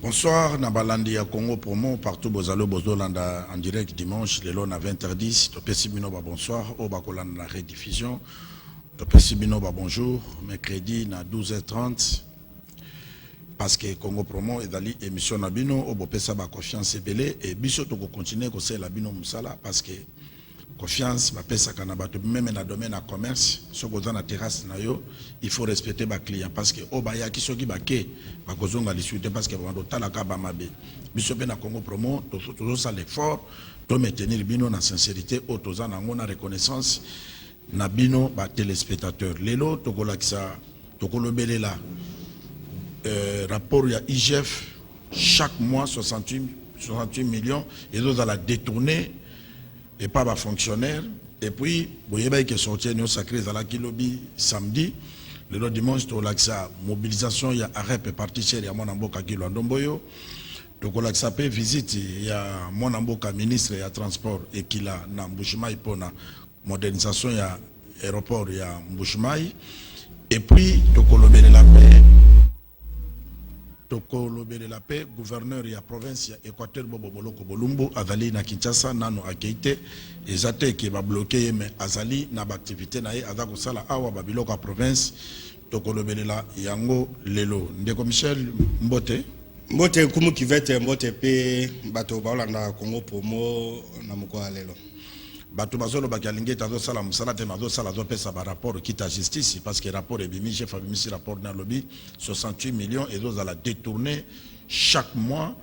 Bonsoir, Nabalandi à Congo Promo, partout Bozalo Bozolanda en direct dimanche, le long à 20h10. Topesibino bonsoir, au Bakolanda la rediffusion. Topesibino bonjour, mercredi à 12h30. Parce que Congo Promo est dans l'émission Nabino, au Bopesa ba confiance et belé, et biso to continuer que c'est la bino musala parce que confiance, ma pesa kanabato, même dans le domaine de commerce, ce que dans la terrasse, il faut respecter les clients parce que au baya qui sont qui baké, bakozonga discuter parce que bando talaka bamabe. Bisobe na Congo Promo, toujours ça l'effort, to maintenir bino na sincérité, au toza na ngona reconnaissance na bino ba téléspectateurs. Lelo tokolakisa tokolobele là. Rapport il y a IGF chaque mois 68 millions et d'autres à la détourner et pas fonctionnaire. Et puis, vous voyez que sorti nous sacré à la kilobi samedi, le dimanche, tu as mobilisation, il y a arrêt parti chez il y a mon amboka kilo andomboyo. Donc on a visite, il y a mon amboka ministre et transport et qui a Mbouchmaï pour la modernisation, il y a aéroport, il y a Mbouchmaï. Et puis, tu as la paix. Toko Lobele la paix, gouverneur et la province Équateur Bobolo Bolumbo, Azali na Kinshasa, Nano Akeite, et Zate qui va bloquer, mais Azali n'a pas activité, Azako Sala Awa Babiloka province, Toko Lobele la Yango Lelo. Ndeko Michel Mbote. Mbote kumu kivete Mbote pe bato baolanda Congo Promo na mukwa lelo. Bato bazolo bakalinge tazo sala musala te mazo sala zo pesa ba rapport qui ta justice parce que rapport est bimi chef abimi rapport na lobby 68 millions et d'autres à la détourner chaque mois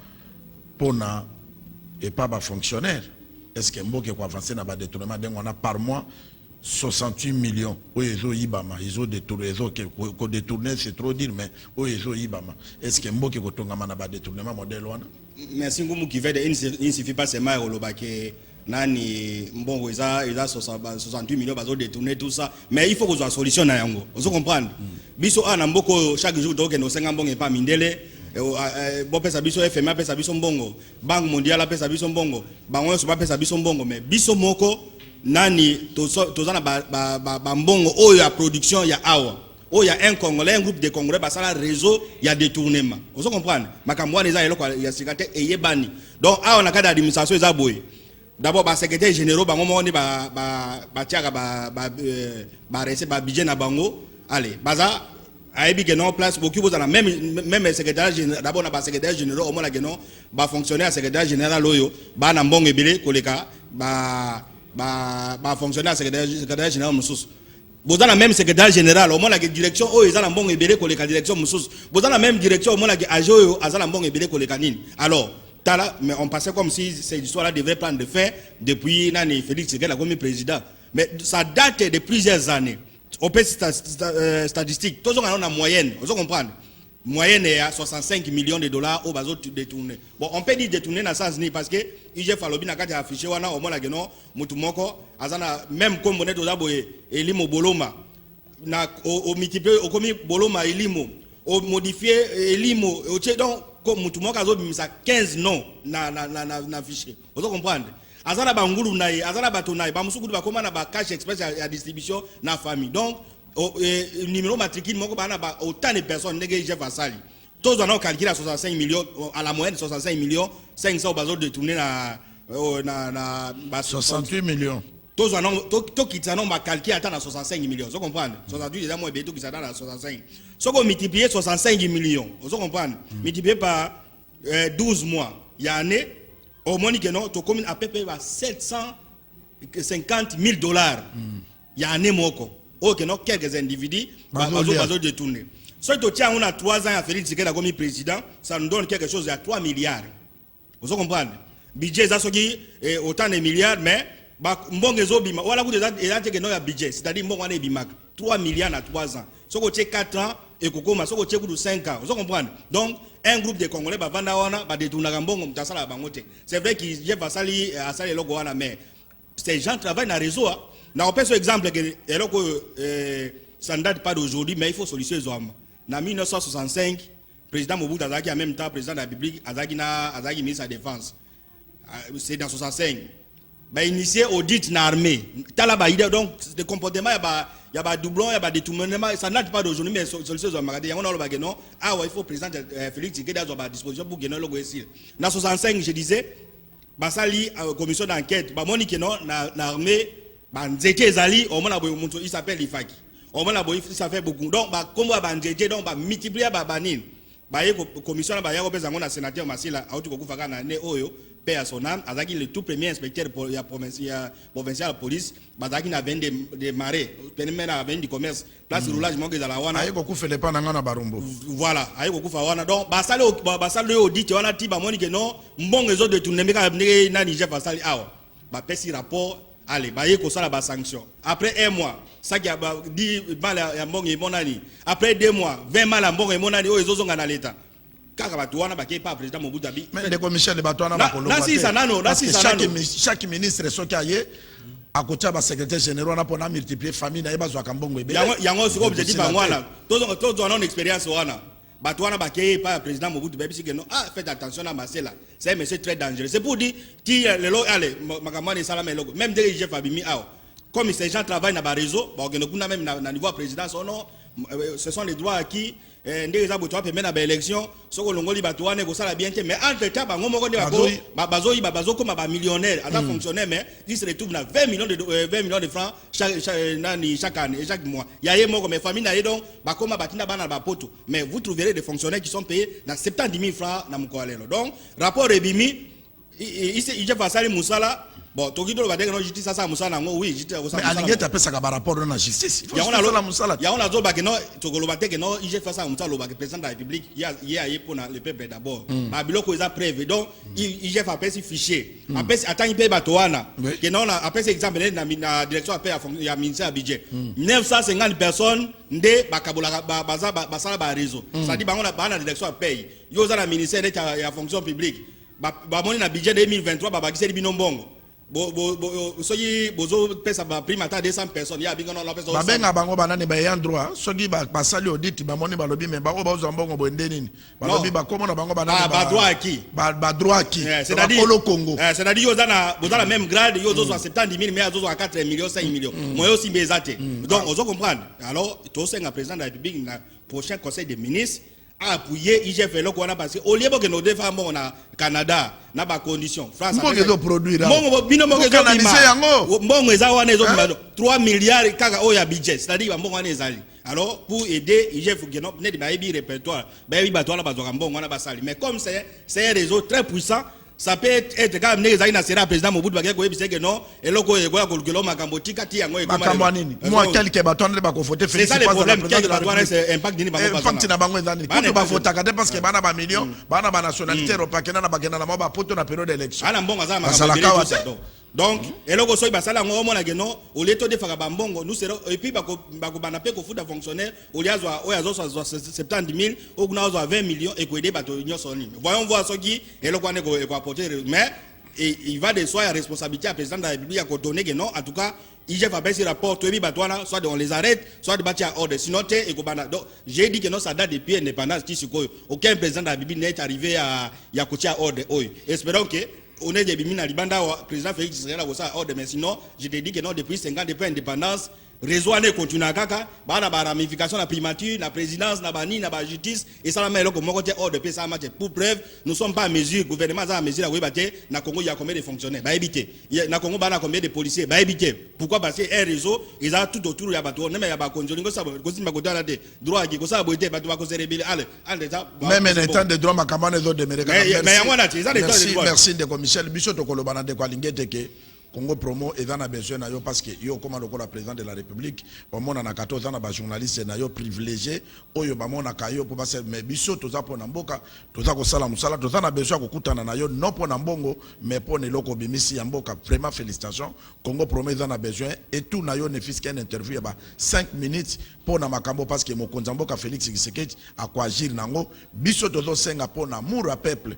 pour na et pas ba fonctionnaire. Est-ce que mboke ko avancer na ba détournement d'un on a par mois 68 millions. Oui, ils ont ibama, ils ont détourné, ils ont détourné, c'est trop dire, mais oui, ils ont ibama. Est-ce que mboke ko tonga na ba détournement modèle wana? Merci ngumu kivete il ne suffit pas seulement olobake nani mbongo ils 68 millions bazo détourner tout ça mais il faut que soit solution na yango vous comprenez biso ana mboko chaque jour donc no senga mbongo pas mindele bo pesa biso FMA pesa biso mbongo banque mondiale pesa biso mbongo bango so pesa biso mbongo mais biso moko nani tozana ba mbongo oyo ya production ya awa oyo ya un congolais un groupe de congolais basala réseau ya détournement vous comprenez makambo wana eza eloko ya sikate eyebani donc awa na cadre d'administration eza boye. D'abord, le secrétaire général, budget na bango. Allez, baza, aébi genon place beaucoup vous la même secrétaire général. D'abord, na secrétaire général au moins la genon, fonctionnaire secrétaire général loyo, na mbongo ebele koleka, fonctionnaire secrétaire général moussous. Vous avez la même secrétaire général, au moins la direction, oh, ils ont la bonne ebele koleka direction moussous. Vous avez la même direction, au moins la ajo, ils ont la bonne ebele koleka nin. Alors. Mais on passait comme si cette histoire-là devrait prendre fin depuis l'année Félix Tshisekedi a comme président. Mais ça date de plusieurs années. On peut statistique. Tous on a une moyenne. Vous comprenez? Moyenne est à 65 millions de dollars au bateau détourné. Bon, on peut dire détourné dans le sens parce que IGF Falobi n'a qu'à afficher wana au moins la genon mutumoko azana même comme on est aux aboyés elimo boloma na au multiplier au commis boloma elimo au modifier elimo au donc comme mutumoko azobimisa 15 noms na fichier. Vous comprenez? Azana bangulu nayi, azana bato nayi, ba musuku ba koma na ba cash express ya distribution na famille. Donc numéro matricule moko bana ba autant de personnes négé Jeff Asali. Tous on a calculé à 65 millions à la moyenne 65 millions 500 bazo de tourner na 68 millions. Tous on a qui ça non ba calculer à 65 millions. Vous comprenez? 68 déjà moins béto qui ça dans 65. Si on multiplie 65 millions, vous comprenez? Multiplié par 12 mois, il y a une année, au moins que non, tu communes à peu près 750 000 dollars. Il y a une année, ok, non, quelques individus, ils détourner. Si tu tiens, on a 3 ans à Félix Tshisekedi comme président, ça nous donne quelque chose à 3 milliards. Vous comprenez? Budget, ça c'est autant de milliards, mais bon, voilà, vous avez un budget, c'est-à-dire bon, on a 3 milliards à 3 ans. Si vous avez 4 ans, et Kokoma, so ko 5 ans. Vous comprenez? Donc, un groupe de Congolais va vendre va détourner Gambon, c'est vrai qu'ils Jeff Asali le logo mais ces gens travaillent dans le réseau. On peut ce exemple que ça ne date pas d'aujourd'hui, mais il faut solutionner les hommes. En 1965, président Mobutu Azaki en même temps président de la République, Azaki ministre de la Défense. C'est dans 65. Initié audit dans l'armée. Donc, le comportement y a pas doublon, y a pas détournement, ça n'a pas d'aujourd'hui, mais solution de magadi. On a le bagage non. Ah ouais, il faut président Félix Tshisekedi à disposition pour gagner le goésil. Dans 65, je disais, basali commission d'enquête, bah moni que non, na armée, bah nzete zali, au moins il s'appelle Ifaki. Au moins ça fait beaucoup. Donc bah comme bah nzete, donc bah multiplier bah banin. Bah commission bah y a représentant na sénateur Masila, a autre coup faka na né oyo. Paix à son âme, Azaki le tout premier inspecteur pour la provinciale police, Bazaki n'a vendu des marais, Pénémène a vendu du commerce, place de roulage, manque de la wana. Aïe, beaucoup fait les pas dans Barumbo. Voilà, aïe, beaucoup fait wana. Donc, Basale audit, on a dit, Bamoni que non, bon réseau de tourner, mais quand même, Niger Basali, ah, Pessi rapport, allez, Baye ko sala ba sanction. Après un mois, ça qui a dit mal à bon et mon année. Après 2 mois, 20 mal à bon et mon année, oh, ils ont dans l'État. Mais les commissaires de Batouana, chaque ministre est sokaye à côté de secrétaire général, on a pour multiplier famille, il y a un objectif à moi là. Tous ont une expérience. Batouana Baké, pas président Mobutu, faites attention à Marcela. C'est un monsieur très dangereux. C'est pour dire qui est le lot, allez, même des IGF Fabimi, comme ces gens travaillent dans le réseau, même à niveau président, ce sont les droits acquis. Ndé za boto apemena ba élection soko longoli bato wane ko sala bien mais entre temps bango moko nde bazo comme ba millionnaire ata fonctionnaire mais il se retrouve na 20 millions de francs chaque année et chaque mois ya yé moko mais famille na yé donc ba koma batinda bana ba poto mais vous trouverez des fonctionnaires qui sont payés dans 70 000 francs na mukolelo donc rapport ebimi il fait passer Moussala. Bon, Tokido va dire que justice ça Moussala ngo oui, justice ça. Mais Alingué t'appelle ça par rapport à la justice. Il y a on a Moussala. Il y a on a zoba que non Tokolo va dire que non, il fait ça Moussala le président de la République, il y a pour le peuple d'abord. Ma biloko ils a prévu. Donc il fait appel si fichier. Après attends il paye batoana. Que non après c'est exemple na direction appel à ministère budget. 950 personnes ndé bakabola basala ba réseau. Ça dit bango na bana direction paye. Yo za na ministère de la fonction publique. Ba moni na budget 2023 ba bakiseli binombongo. Soki bozo pesa ba prime ata 200 personnes ya binga na pesa. Ba benga bango banane ba yan droit. Soki ba sali audit ba moni ba lobi mais ba ba zambongo boende nini. Ba lobi ba komo na bango banane ba droit qui. Ba droit qui. C'est-à-dire au Congo. C'est-à-dire yo za la même grade yo zo 70 000 mais yo zo 4 millions 5 millions. Moi aussi bezate. Donc on doit comprendre. Alors to senga président de la République na prochain conseil des ministres appuyer IGF parce que au lieu que nos deux femmes au Canada n'a pas condition France a produire 3 milliards kaka oya budget c'est-à-dire bon wana ezali alors pour aider IGF que non net ba yebi répertoire ba yebi bato wana bazwa mbongo wana basali mais comme c'est un réseau très puissant. Ça peut être quand même les aïna président Mobutu Bagé ko ebise que non et loko e ko kolukelo makambo tikati yango e kama nini moi quelques bâtons de ba ko voter c'est ça le problème quelques bâtons c'est impact dini bango impact na bango ezani ko ba voter kade parce que bana ba million bana ba nationalité européenne na ba kena na ba poto na période d'élection ana mbongo za makambo donc et loko so basala ngo mona que non au lieu de faire bambongo nous serons et puis bako bana pe ko futa fonctionnaire au lieu o yazo 70 000 ou kuna 20 millions et ko aider bato nyoso ni voyons voir ce qui et loko ne ko mais il va de soi à responsabilité à président de la République à donner que non en tout cas il va faire ce rapport soit on les arrête soit de bâtir à ordre sinon et donc j'ai dit que non ça date depuis l'indépendance qui aucun président de la République n'est arrivé à côté à ordre espérons que on est des bimina libanda président Félix Tshisekedi là ça ordre mais sinon je te dis que non depuis 50 depuis l'indépendance réseau ne continue kaka bana ba ramification la primature la présidence la bani na ba justice et ça la mais comme côté ordre pe ça match pour preuve nous sommes pas à mesure gouvernement ça à mesure la baté na Congo il y a combien de fonctionnaires ba éviter na Congo bana combien de policiers ba éviter pourquoi parce que un réseau ils a tout autour ya bato même ya ba conjolingo ça ko simba ko dala de droit qui ko ça boité bato ba ko se rebeller allez ça même en étant de droit makamane zo de mais merci de commissaire biso to ko lobana de ko lingete ke Congo promo et dans a besoin na yo parce que yo comme le président de la République au monde na 14 ans na ba journaliste na yo privilégié oyo ba mona kayo pour passer mais biso toza pona mboka toza ko sala musala toza na besoin ko kutana na yo non pona mbongo mais pona loko bimisi ya mboka vraiment félicitations Congo promo et dans a besoin et tout na yo ne fiske une interview ba 5 minutes pona makambo parce que mokonza mboka Félix Tshisekedi a quoi agir nango biso tozo senga pona amour à peuple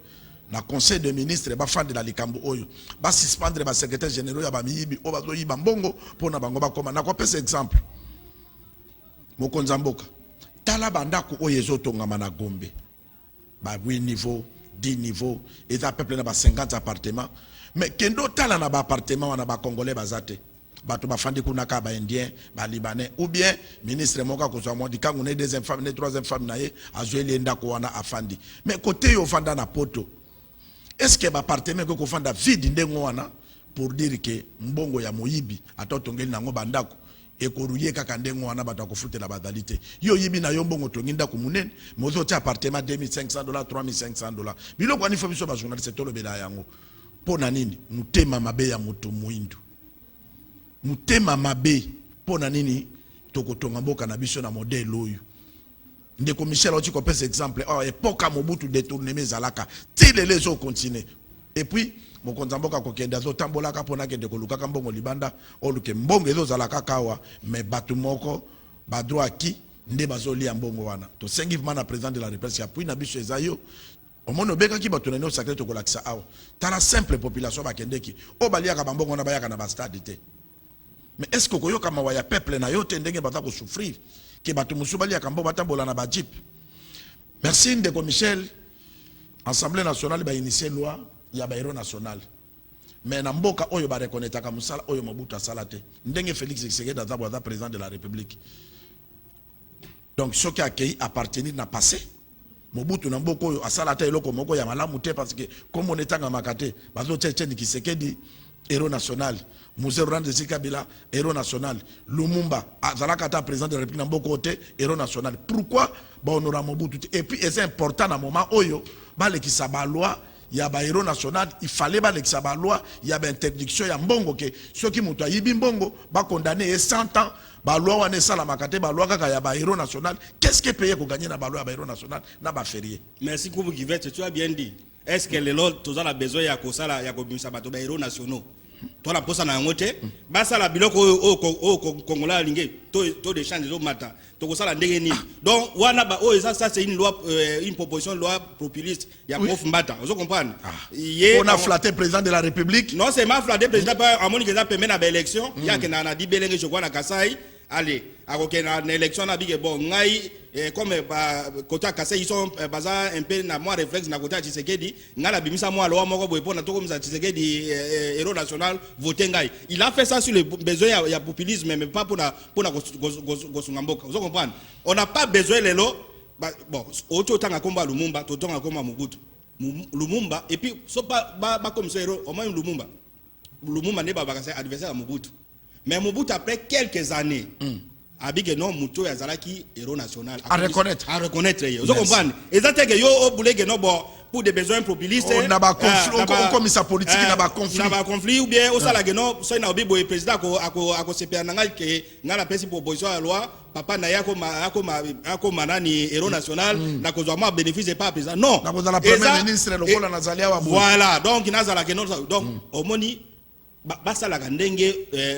na conseil de ministre ba fan de la likambo oyo ba suspendre ba secrétaire général ya ba miyibi o bazo yiba mbongo pona bango ba koma na ko pesa exemple mokonza mboka tala bandako oyo ezotongama na Gombe ba 8 niveau 10 niveau et ça peuple na ba 50 appartements mais kendo tala na ba appartement na ba congolais bazate bato bafandi kunaka ba indien ba libanais ou bien ministre moka ko soit modi kangu ne deuxième femme ne troisième femme na ye azoeli ndako wana afandi mais côté yo fanda na poto est-ce que ba partenaire ko fanda vide ndengo wana pour dire que mbongo ya moyibi atotongeli nango bandako ekoruye kaka ndengo wana bato akofutela badalité yo yibi na yo mbongo tonginda ku munene mozo tia appartement $2500 $3500 biloko ani fo biso ba journaliste tolo bela yango pona nini mutema mabe ya moto muindu mutema mabe pona nini tokotonga mboka na biso na modèle oyo ndeko Michel oti ko pesa exemple époque Mobutu détourné zalaka tilele zo continuer et puis mokonza mboka kokenda zo tambolaka pona kende kolukaka mbongo libanda oluke mbongo ezo zalaka kawa mais batu moko ba droit ki nde bazolia mbongo wana to sengi vimana président de la République ya puis na biso ezayo omono beka ki batu na no sacré to kolakisa awa tala simple population bakendeki o baliaka bambongo na bayaka na ba stade te mais est-ce que koyoka mawa ya peuple na yote ndenge bata ko souffrir ke batu musubali ya kambo batambola na ba jeep merci ndeko Michel Assemblée nationale ba initier loi ya ba héros national mais na mboka oyo ba reconnaître ka musala oyo Mobutu asala te ndenge Félix Tshisekedi azabwa président de la République donc ce qui a accueilli appartenir na passé Mobutu na mboka oyo asala te eloko moko ya malamu te parce que comme on etanga makate bazo tchetche ni Tshisekedi héros national Moussé Rwanda Kabila héros national Lumumba azalaka ta président de la République na mboka ote héros national pourquoi ba honora Mobutu et puis c'est important na moment oyo ba lekisa ba loi ya ba héros national il fallait ba lekisa ba loi ya ba interdiction ya mbongo ke ceux qui mutu ayibi mbongo ba condamné 100 ans ba loi wana sala makate ba loi kaka ya ba héros national qu'est-ce que payer ko gagner na ba loi ya ba héros national na ba férié. Merci Koubou Givette, tu as bien dit. Est-ce que les lots tous a besoin ya ko sala ya ko bimisa bato ba héros nationaux toi la posa na ngote basa la biloko o Congolais lingé to de change zo mata to ko sala ndenge ni donc wana ba ça c'est une loi une proposition de loi populiste ya prof Mbata vous comprenez on a flatté président de la République non c'est ma flatté président pas à mon que ça permet na élection ya que na di belenge je crois na Kasai allez à aucune élection na bige bon ngai comme côté Kasai ils sont baza un peu na moi réflexe na côté Tshisekedi ngala bimisa moi loi moko boy pona to comme ça Tshisekedi héros national voter ngai il a fait ça sur le besoin il y a populisme mais pas pour gosungamboka vous comprenez on n'a pas besoin les lots bon auto tanga komba Lumumba to tanga komba Mobutu Lumumba et puis so pas comme ça héros au moins Lumumba n'est pas adversaire à Mobutu. Mais Mobutu, après quelques années, a dit que non, Mobutu est héros national. À reconnaître. À reconnaître. Vous comprenez? Et ça, c'est que yo, pour des besoins populistes. On n'a pas conflit, comme ça politique, on n'a pas conflit. On n'a pas conflit, ou bien, au salaire, non, soit na obibo président, ako CPA nanga, que n'a la principe proposition à la loi, papa na yako manani héros national, na kozwa bénéfice pas président. Non. Na kozala premier ministre, le rôle nazalia wa. Voilà, donc, nazala que non, donc, au moni. Basala ndenge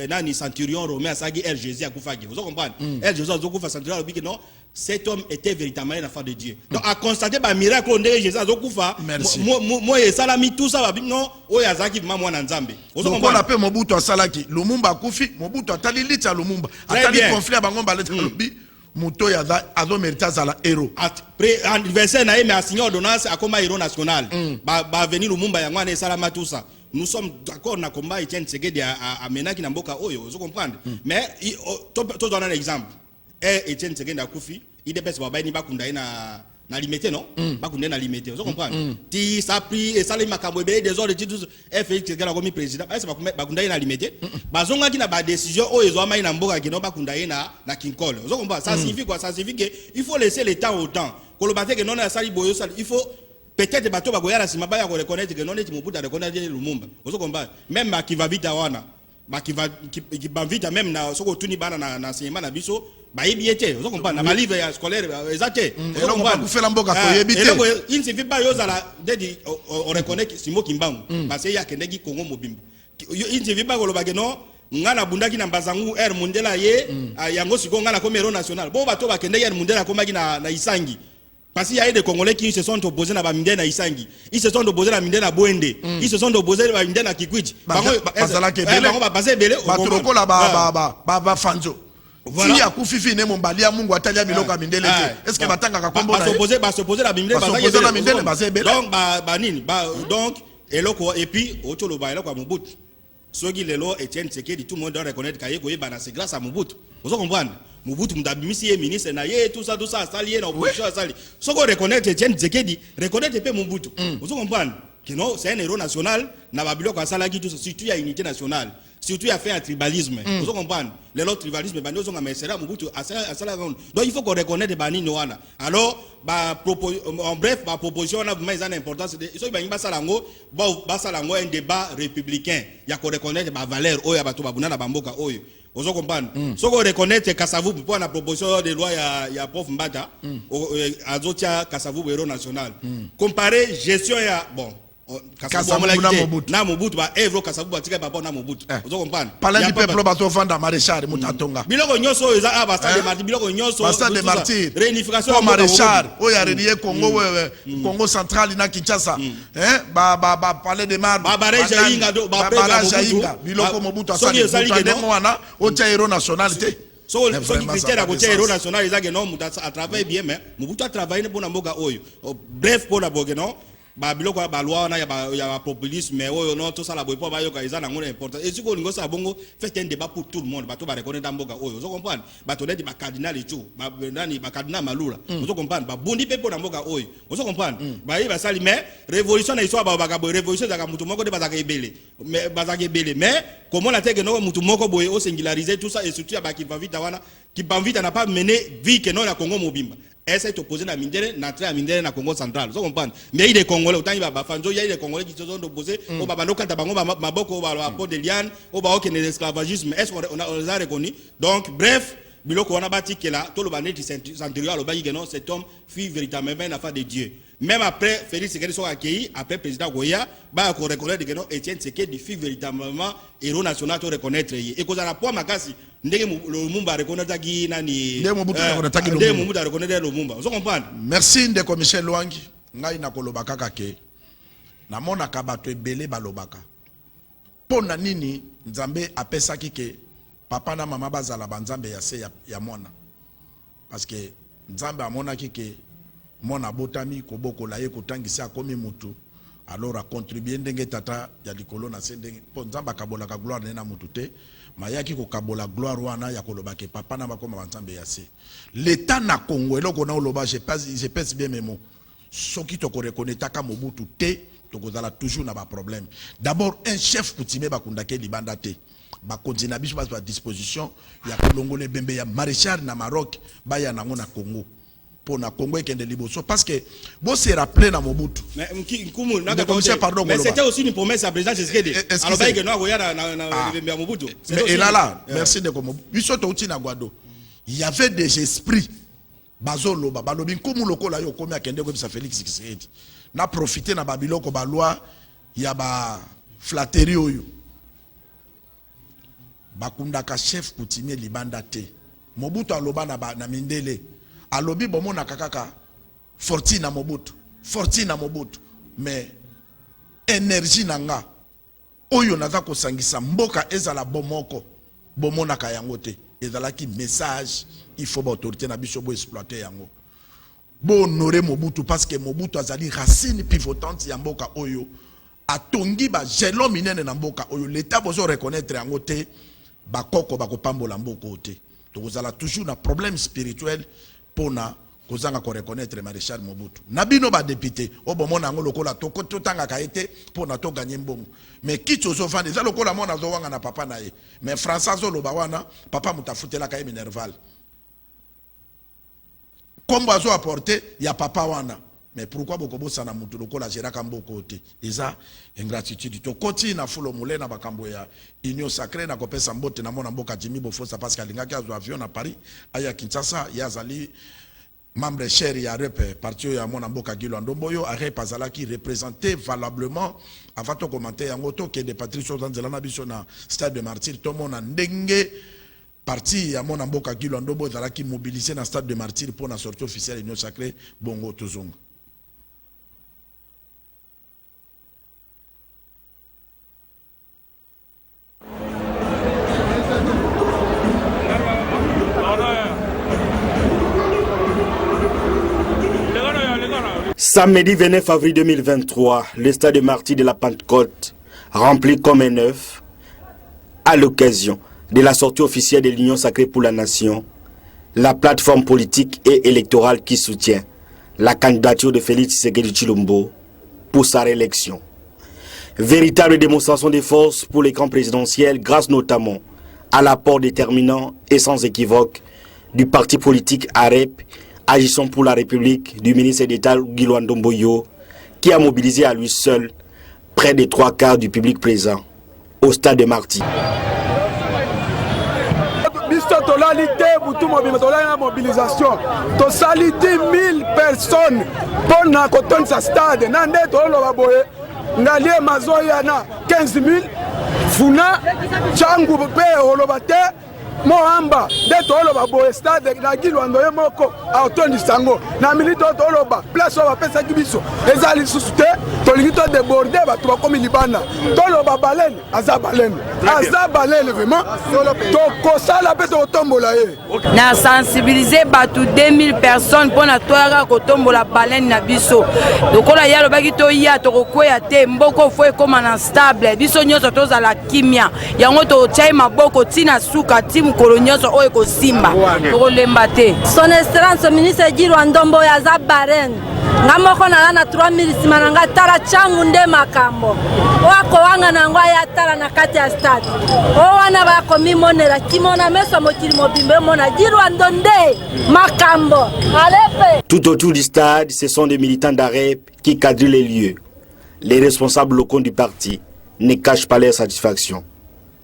nani centurion romain asagi El Jésus akufaki vous comprenez El Jésus azokufa centurion obiki non cet homme était véritablement un enfant de Dieu donc à constater ba miracle ndenge Jésus azokufa moi esalami tout ça babi non oyo azaki vraiment mwana nzambe vous comprenez on appelle Mobutu asalaki Lumumba akufi Mobutu atali lita Lumumba atali conflit bango baleta lobi muto ya azo mérita za la héros anniversaire na mais a signé ordonnance akoma héros national ba venir Lumumba yango na esalama tout ça. Nous sommes d'accord na combat Etienne Tshisekedi a menaki na mboka oyo vous comprenez mais to donner un exemple Etienne Tshisekedi akufi IDPS baba ni bakunda na limité non bakunda na limité vous comprenez ti ça pris et ça les makambo be des ordres titres Félix Tshisekedi comme président est-ce bakunda na limité bazonga ki na ba décision oyo zo amai na mboka ki no bakunda na Kinkole vous comprenez ça signifie quoi ça signifie que il faut laisser le temps au temps kolobate que non na sali boyo sali il faut peut-être bato bagoya la sima ba ya reconnaître que non est Mobutu reconnaître Lumumba vous comprenez même qui va vite wana qui va vite même na soko tuni bana na cinéma na biso ba yebiete vous comprenez na livre scolaire exacté vous comprenez ku fela mboka ko yebite il se fait pas yo zala dedi on reconnaît Simo Kimbangu parce que ya kendeki Congo mobimba il se fait pas ko lobake non ngana bundaki na mbazangu Mundela ye yango siko ngana comme héros national bon bato ba kendeki Mundela komaki na Isangi. Parce qu'il y a des Congolais qui se sont opposés à Baminde na Isangi. Ils se sont opposés à Baminde na Boende. Ils se sont opposés à Baminde na Kikwit. Baturoko la ba fanzo. Si ya kufifi ne mombali ya Mungu atalia biloko mindele te. Est-ce que batanga ka kombo na s'opposer à Baminde donc nini donc eloko et puis otolo ba eloko Mobutu. ceux qui les lois Etienne Tshisekedi, tout le monde doit reconnaître que c'est grâce à Mobutu. Vous comprenez? Mobutu Mdabimisi est ministre, tout ça, sali, l'opposition a sali. Ce qu'on reconnaît Etienne Tshisekedi, reconnaître peu Mobutu. Vous comprenez? Que non, c'est un héros national, n'a pas besoin de tout ça, surtout il y a unité nationale. Surtout il y a fait un tribalisme. Vous comprenez? Les autres tribalismes, donc il faut qu'on reconnaisse les bannis Noana. Alors, en bref, ma proposition a vraiment une importance. Il faut un débat républicain. Il y a qu'on reconnaître les valeurs. Il y a Bamboka. Vous comprenez? Si on reconnaît Kassavou pour la proposition de loi, il y a Prof Mbata, Azotia Kassavou, héros national. Comparer gestion, bon. Kassavou na Mobutu ba evro Kassavou ba tika papa na Mobutu. Vous comprenez? Parler du peuple bato vanda maréchal Mutatonga. Biloko nyoso eza basta de martyr, biloko nyoso basta de martyr. Réunification pour maréchal. O ya relié Congo Congo central na Kinshasa. Parler de mar. Barrage Inga do barrage Inga. Biloko Mobutu asali. Ndemo wana o tia héros nationalité. So qui critère à côté héros national ils a que non Mobutu a travaillé bien mais Mobutu a travaillé pour na mboka oyo. Bref pour la bogue non. Biloko ba loi na ya populisme mais oyo non tout ça la boy pas ba yo ka isa na ngona important et si ko ngosa bongo fait un débat pour tout le monde bato ba reconnaître dans mboka oyo vous comprenez bato net ba cardinal et tout ba nani ba cardinal malula vous comprenez ba bondi pe pour na mboka oyo vous comprenez ba yi ba sali mais révolution na histoire ba révolution za ka mutu moko de ba za ka ebele mais comment la teke no mutu moko boy o singulariser tout ça et surtout ya ba qui va vite wana qui va vite n'a pas mené vie que non la Congo mobimba est opposé na Mindele na très Mindele na Congo central vous comprenez mais il est congolais autant il va bafanzo il y a des congolais qui se sont opposés au babano kata bango maboko au rapport de liane au bao que l'esclavagisme est-ce qu'on a reconnu donc bref biloko on a bâti que là tout le baneti centurion le bail que non cet homme fut véritablement une affaire de Dieu même après Félix Tshisekedi soit accueilli après président Goya ba ko reconnaître que non Etienne Tshisekedi fut véritablement héros national to reconnaître et cause à la poids makasi ndenge le Mumba reconnaître qui nani ndenge Mumba reconnaître le Mumba vous comprenez merci ndeko Michel Lwangi ngai na kolobaka kake na mona kabato ebele balobaka pona nini nzambe apesaki ke papa na mama bazala banzambe ya se ya mwana parce que nzambe amonaki ke mona botami kobokola ye kotangisa akomi mutu alors a contribuer ndenge tata ya likolo na se ndenge po nzambe akabolaka gloire na mutu te mayaki kokabola gloire wana ya koloba ke papa na bakoma banzambe ya se l'état na Congo eloko na oloba je pèse bien mes mots soki to ko reconnaître ka Mobutu te to kozala toujours na ba problème d'abord un chef coutumier bakundake libanda te ba continue biso ba disposition ya kolongola bembe ya maréchal na Maroc ba ya nango na Congo pour na Congo ekende liboso parce que bo se rappeler na Mobutu mais c'était aussi une promesse à président Tshisekedi alors ba que no akoya na bembe ya Mobutu mais là merci de comme biso to uti na Guado il y avait des esprits bazoloba balobi nkumu lokola yo komi akende ko bisa Félix Tshisekedi na profiter na babiloko ba loi ya ba flatterie oyo bakundaka chef coutumier libanda te Mobutu aloba na Mindele alobi bomona kakaka fortune na Mobutu mais énergie nanga oyo naza kosangisa mboka ezala bomoko bomona ka yango te ezalaki message il faut ba autorité na biso bo exploiter yango bo honorer Mobutu parce que Mobutu azali racine pivotante ya mboka oyo atongi ba gelo minene na mboka oyo l'état bozo reconnaître yango te bakoko bakopambola mboko te to kozala toujours na problème spirituel pona kozanga ko reconnaître maréchal Mobutu nabino ba député o bomona ngo lokola to tanga ka été pona to gagner mbongo mais kitso zo vande za lokola mona zo wanga na papa na ye mais François zo loba wana papa mutafutela ka minerval kombo azo apporter ya papa wana mais pourquoi bokobosa na mutu lokola géraka mboko te eza ingratitude to koti na fulo mulena bakambo ya union sacrée na kopesa mbote na mona mboka Jimmy Bofosa parce que alingaki azo avion na Paris aya Kinshasa ya zali membre cher ya rep parti ya mona mboka Gilo Ndomboyo a repazala qui représentait valablement avant de commenter yango to ke de Patrice Ozanzela na biso na stade de Martyrs to mona ndenge parti ya mona mboka Gilo Ndomboyo zala qui mobilisé na stade de Martyrs pour la sortie officielle union sacrée bongo tozonga. Samedi 29 avril 2023, le stade de Martyrs de la Pentecôte, rempli comme un œuf, à l'occasion de la sortie officielle de l'Union sacrée pour la nation, la plateforme politique et électorale qui soutient la candidature de Félix Tshisekedi Tshilombo pour sa réélection. Véritable démonstration de force pour les camps présidentiels grâce notamment à l'apport déterminant et sans équivoque du parti politique AREP agissant pour la République du ministre d'État Guilwa Ndomboyo qui a mobilisé à lui seul près des 3/4 du public présent au stade de Marty. Mobilisation. To sali 10 000 personnes pour na koton sa stade. Nande to lo baboye. Ngalie mazoya na 15 000. Funa changu pe holobate. Mohamba de to lo baboye stade na Guilwa Ndoye moko autondi sango. Na milito to lo ba place ba pesa kibiso. Ezali susute to lingito déborder ba to komi libana. To lo ba balen azabalen. Azabalen vraiment. To kosala pe to tombola e. Na sensibiliser batu 2000 personnes pour na toara kotombola baleine na biso. Lokola ya lobaki to ya to kokwea te mboko fo ekoma na stable biso nyonso tozala kimia yango to chai maboko tina suka timu kolonyoso o ekosimba to lemba te. Son excellence ministre Guilwa Ndomboyo aza barene ngamoko na 3000 simananga tara changu nde makambo wako wanga na ngwa ya tara na kati ya stade o wana bako mimonela kimona meso mokili mobimbe mona Guilwa Ndonde makambo alepe. Tout autour du stade, ce sont des militants d'AREP qui quadrillent les lieux. Les responsables locaux du parti ne cachent pas leur satisfaction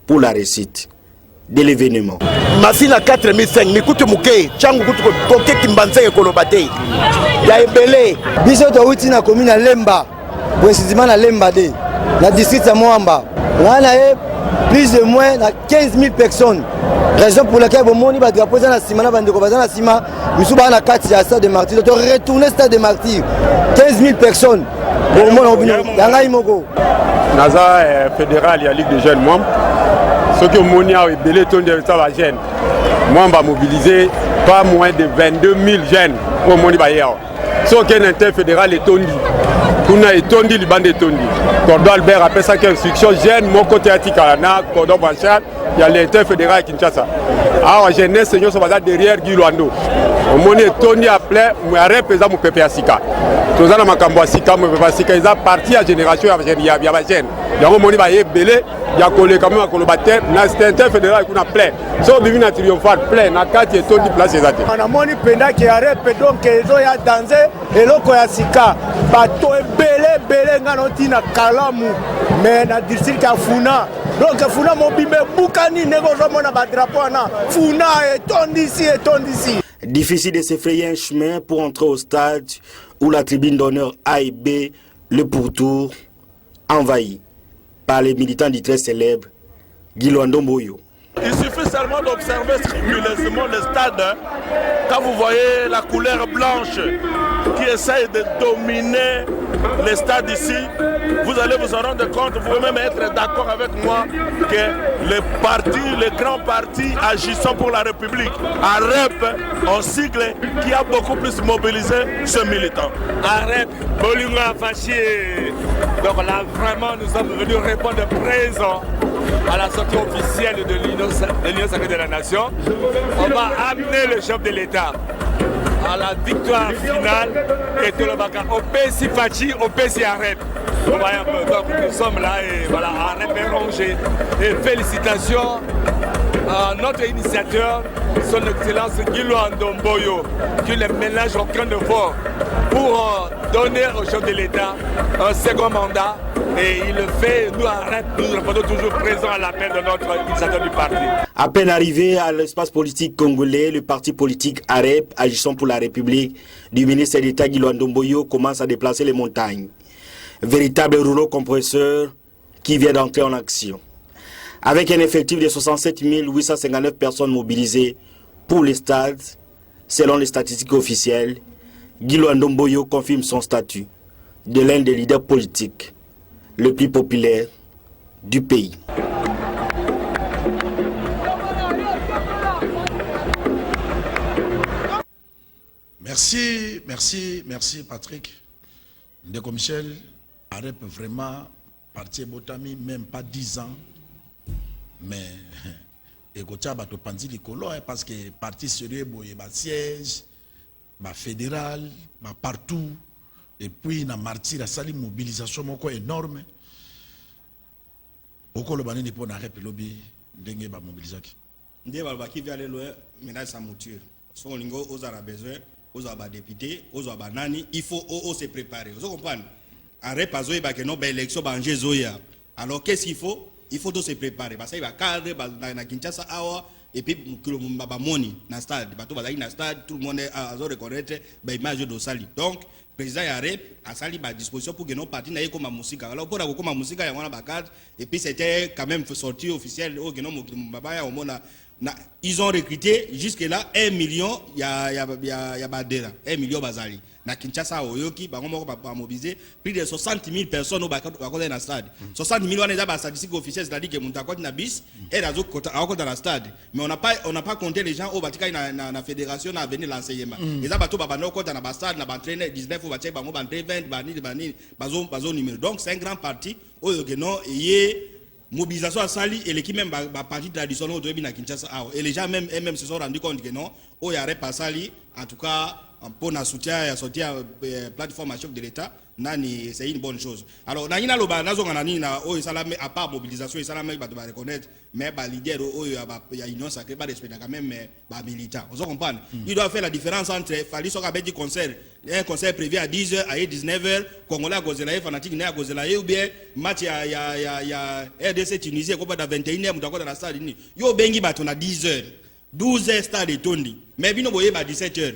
pour la réussite de l'événement. Masina 4005 mikutu muke changu kutu koke kimbanze kolobate ya ebele biso to uti na commune na Lemba précisément na Lemba de la district ya Moamba wana e plus de moins na 15 000 personnes raison pour laquelle bomoni ba drapeau za na sima na bandeko baza na sima biso ba na kati ya stade de Martyr to retourner stade de Martyr 15 000 personnes bomoni obino yanga imoko naza fédéral ya Ligue des jeunes membres. Ce que Monia et Belé tournent de ça va gêne. Moi, on va mobiliser pas moins de 22 000 jeunes au Moni Bayer. Ce qui est interfédéral est tondi. Kuna est tondi, le bande est tondi. Cordon Albert appelle ça qu'instruction jeune, mon côté Atikalana, Cordon Banchal, il y a l'interfédéral à Kinshasa. Alors, jeunesse, seigneur, ça va derrière Guilwa Ndomboyo. Au Moni est tondi appelé, mais arrête, présent, mon pépé à Sika. Tout ça, ma cambo à Sika, mon pépé à Sika, ils ont parti à génération, il y a ma jeune. Il y a un Moni Bayer, Belé. Il y a collé quand même à Kolobate, c'est interfédéral qui a plein. Si on vit dans triomphal plein, na kati et tout di place ezate. On a moni penda qui arrête donc ezo ya danser et loko ya sika. Bato ebele ngano tina kalamu mais na district ya Funa. Donc Funa mobimbe bukani nego zomona ba drapeau na Funa et tondisi. Difficile de se frayer un chemin pour entrer au stade où la tribune d'honneur A et B, le pourtour, envahi par les militants du très célèbre Guilwa Ndomboyo. Il suffit seulement d'observer scrupuleusement le stade. Quand vous voyez la couleur blanche qui essaye de dominer le stade ici, vous allez vous en rendre compte, vous pouvez même être d'accord avec moi que les grands partis agissant pour la République, AREP, en sigle, qui a beaucoup plus mobilisé ce militant. AREP, Bolinga Faché. Donc là, vraiment, nous sommes venus répondre présent à la sortie officielle de l'Union sacrée de la nation. On va amener le chef de l'État à la victoire finale et tout le bac au PC Fachi, au PC AREP. Donc nous sommes là et voilà, AREP est rangé. Et félicitations à notre initiateur, son excellence Guilwa Ndomboyo, qui ne ménage aucun effort pour donner au chef de l'État un second mandat. Et il le fait, nous AREP, nous répondons toujours présents à l'appel de notre initiateur du parti. À peine arrivé à l'espace politique congolais, le parti politique AREP, agissant pour la République, du ministre d'État Guilwa Ndomboyo, commence à déplacer les montagnes. Véritable rouleau compresseur qui vient d'entrer en action. Avec un effectif de 67 859 personnes mobilisées pour les stades, selon les statistiques officielles, Guilwa Ndomboyo confirme son statut de l'un des leaders politiques le plus populaire du pays. Merci Patrick. Ndeko Michel, AREP vraiment parti Botami, même pas 10 ans. mais ekotia bato panzi likolo parce que parti sérieux boye ba siège ba fédéral ba partout et puis na martyr a sali mobilisation moko énorme okolo banini po na rep lobby ndenge ba mobilisaki ndé ba qui vient aller loin ménage sa mouture son lingo aux a besoin aux a ba député aux a ba nani il faut se préparer vous comprenez en rep azoy ba que non ba élection ba enjeu zoya alors qu'est-ce qu'il faut? Il faut se préparer parce qu'il va cadre na Kinshasa awa et puis ba moni na stade bato bazali na stade tout le monde a reconnaître ba image de sali donc président ya rep a sali ba disposition pour que nos partis na comme musique alors pour la comme musique ya wana ba cadre et puis c'était quand même sorti officiel au que non baba ya omona ils ont recruté jusque là 1 million ya badera 1 million bazali na Kinshasa oyoki bango moko ba mobiliser plus de 60 000 personnes au bakola na stade 60 000 wana eza ba statistique officielle c'est-à-dire que muntakoti na bis et razo akota na stade mais on n'a pas compté les gens au batika na fédération na venir l'enseignement eza bato ba bano kota na ba stade na ba entraîner 19 au batia bango ba 20 bani bazo numéro donc c'est un grand parti oyoke non yé mobilisation à Sali et l'équipe même parti traditionnel au na Kinshasa et les gens même se sont rendus compte que non au y aurait pas Sali en tout cas pour na soutien à sortir plateforme à chef de l'État nani c'est une bonne chose alors na ina loba nazo ngana na o salame à part mobilisation et salame ba reconnaître mais ba leader o ya union sacrée pas respecter quand même ba militant vous comprenez il doit faire la différence entre fali soka bedi concert un concert prévu à 10h à 19h congolais gozela fanatique na gozela ou bien match ya RDC Tunisie ko ba 21h mutako na stade ni yo bengi bato na 10h 12h stade tondi mais bino boye ba 17h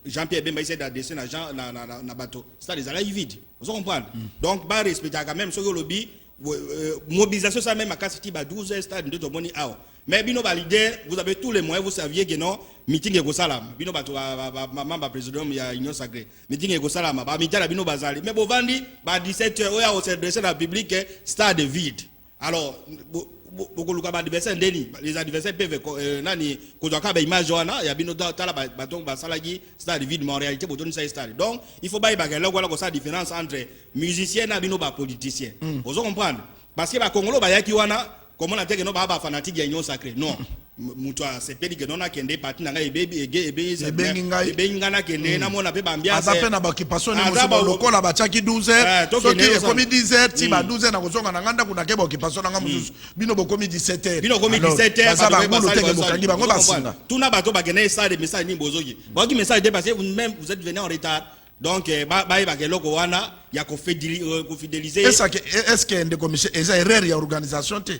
Jean-Pierre Bemba essaie d'adresser na bateau. C'est des arrêts vides. Vous comprenez? Donc, bah, respecter quand même ce que lobby, mobilisation, ça même à Kassiti, 12 stades de Tomoni Ao. Mais bino leader, vous avez tous les moyens, vous saviez que non, meeting ego salam. Bino bato, ma président, il y a union sacrée. Meeting ego salam, meeting à bino bazali. Mais bon, vandi, 17h, on s'est adressé à la public, stade vide. Alors, beaucoup les adversaires peuvent nani kozoka ba image wana ya bino tala baton ba salagi stade vide mais en réalité boton ça stade donc il faut ba ibagala wala ko sa différence entre musicien na bino ba politicien vous comprenez parce que ba Congolo ba yaki wana comme on a dit que non ba fanatique ya union sacrée non muto c'est pédi que non na kende parti na ngai ebe ngana kende na mona pe bambia ça pe na ba occupation ni muso lokola ba chaki 12h soki komi 10h ti ba 12h na kozonga na nganda kuna ke ba occupation na ngamusu bino bokomi 17h bino komi 17h ça ba ngolo teke bokangi bango basinga tuna bato ba gena ça des messages ni bozoki ba ki message dépassé vous-même vous êtes venu en retard donc ba keloko wana ya ko fidéliser est-ce que des commissions eza erreur ya organisation te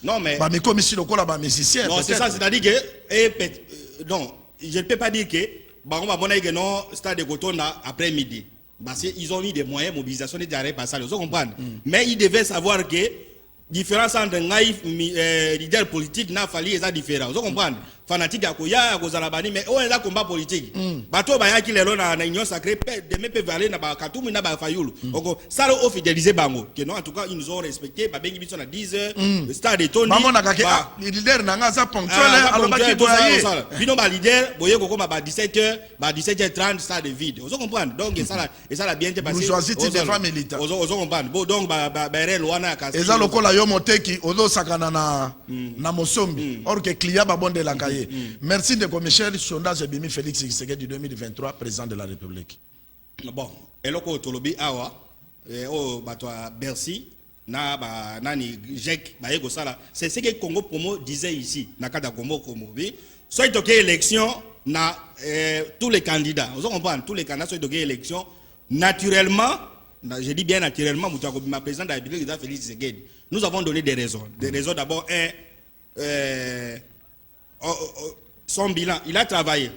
non mais bah mais comme ici le col musicien non c'est ça c'est-à-dire que non je ne peux pas dire que bah on va bonner que non stade de Cotonda après midi parce qu'ils ont mis des moyens mobilisation des arrêts par ça vous comprenez mais ils devaient savoir que différence entre naïf leader politique n'a fallu eza différent vous comprenez fanatique ya koya kozala bani mais on est là combat politique bato ba yaki lelo na union sacrée demain peut aller na ba Katumu na ba Fayulu donc ça le fidéliser bango que non en tout cas ils nous ont respecté ba bengi biso na 10h le stade est tondi maman na ka leader na nga za ponctuel alors ba ki boye bino ba leader boye ko ba 17h ba 17h30 stade vide vous comprenez donc ça la bien passé vous choisissez des femmes militants vous comprenez bon donc ba rel wana ka eza lokola yo moteki ozo sakana na mosombi or que client ba bonde la kaye. Merci de commissaire sondage Bimi Félix Tshisekedi du 2023 président de la République. Bon, eloko tolobi awa o batwa Bercy na ba nani Jek ba yego sala c'est ce que Congo Promo disait ici na kada Congo Promo oui soit toke élection na tous les candidats vous comprenez tous les candidats soit toke élection naturellement je dis bien naturellement ma président de la République Félix Tshisekedi nous avons donné des raisons d'abord son bilan, il a travaillé.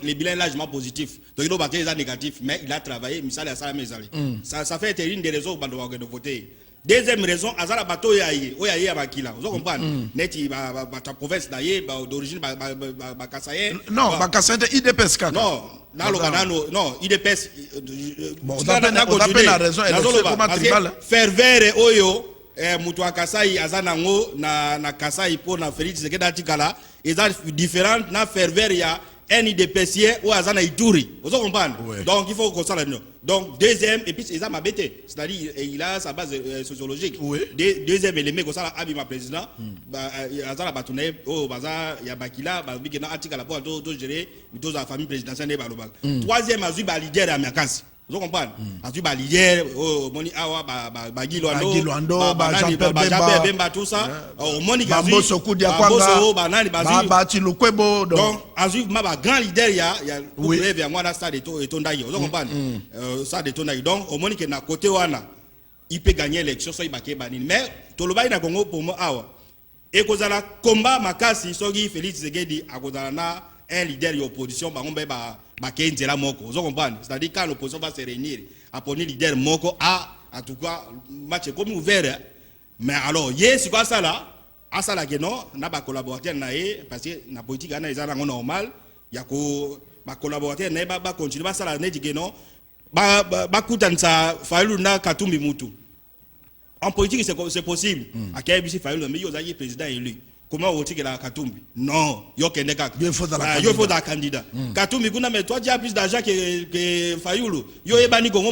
Les bilans largement positifs. Les négatifs, mais il a travaillé. Ça fait une des raisons pour de voter. Deuxième raison, Azara Bato Yaye, Oyaye Abakila. Vous comprenez? Neti, ta province d'origine, Bakasaye. Non, Bakasaye, IDPS. Non, non, IDPS. Bon, on appelle la raison. Fervere Oyo. Mutu Kasai azanango na Kasai pour na Félix Tshisekedi atikala eza différent na ferveur ya un IDPCien ou Azana Ituri. Vous comprenez? Donc il faut qu'on s'en aille. Donc deuxième, et puis c'est ça m'a bêté. C'est-à-dire il a sa base sociologique. Deuxième élément, comme ça, Abima président, Azana Batouné, oh, Baza, Yabakila, Babikena, Atika la pointe, tout gérer, tout la famille présidentielle. Troisième, Azuba leader à Miakasi. Vous comprenez? Azuba leader, oh, Moni Awa, Bagi Luando, Jean-Pierre Bemba, tout ça. Oh, Moni Gazi, Bamboso, Banani, Bazi. Donc, Azuba, grand leader, il y a vers moi, là, ça de Tondaï. Vous comprenez? Ça de Tondaï. Donc, au Moni qui est à côté, il peut gagner l'élection, soit il va gagner. Mais, Tolobaï na Congo pour moi, Awa. Et quand on a combat Makasi, Sogi, Félix Tshisekedi, à cause un leader de l'opposition, c'est-à-dire quand l'opposition va se réunir, à prendre leader moko, en tout cas, match comme ouvert. Mais alors, c'est quoi ça là? À ça là, non, n'a pas collaborateur, parce que la politique est normal, il y a que collaborateur, n'a pas continuer, ça là, n'a dit que non, Fayulu Katumbi Mutu. En politique, c'est possible. À quel point Fayulu, mais il y a président élu. Comment on dit que la Katumbi? Non, il faut un candidat. Katumbi, toi tu as plus d'argent que Fayulu. Yo ebani Congo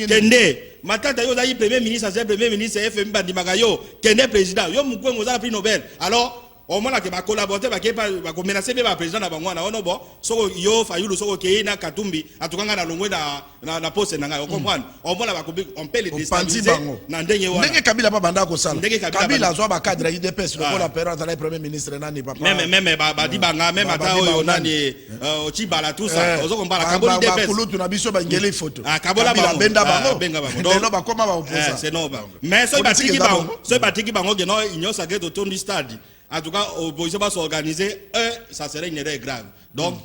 Kende. Matata yo zayi premier ministre, premier ministre FM Bandimagayo, Kende président. Yo mukwe ngoza prix Nobel. Alors au moins que ba collaborateur ba menacer ba président na bango na ono bon soko yo Fayulu soko ke na Katumbi atukanga na longwe na poste na ngai. Vous comprenez? Au moins on peut les déstabiliser na ndenge wana. Ndenge Kabila ba banda ko sala. Kabila zo ba cadre IDPS le la période la premier ministre nani papa. Même ba di banga même ata oyo nani Ochibala tout ça. Ozo komba Kabola IDPS. Ba kulu tuna biso ba ngeli photo. Kabola ba benda bango. Donc ba koma ba opposa. C'est non ba. Mais so ba tiki bango que non union sacrée de ton du stade. En tout cas, l'opposition va s'organiser, ça serait une erreur grave. Donc,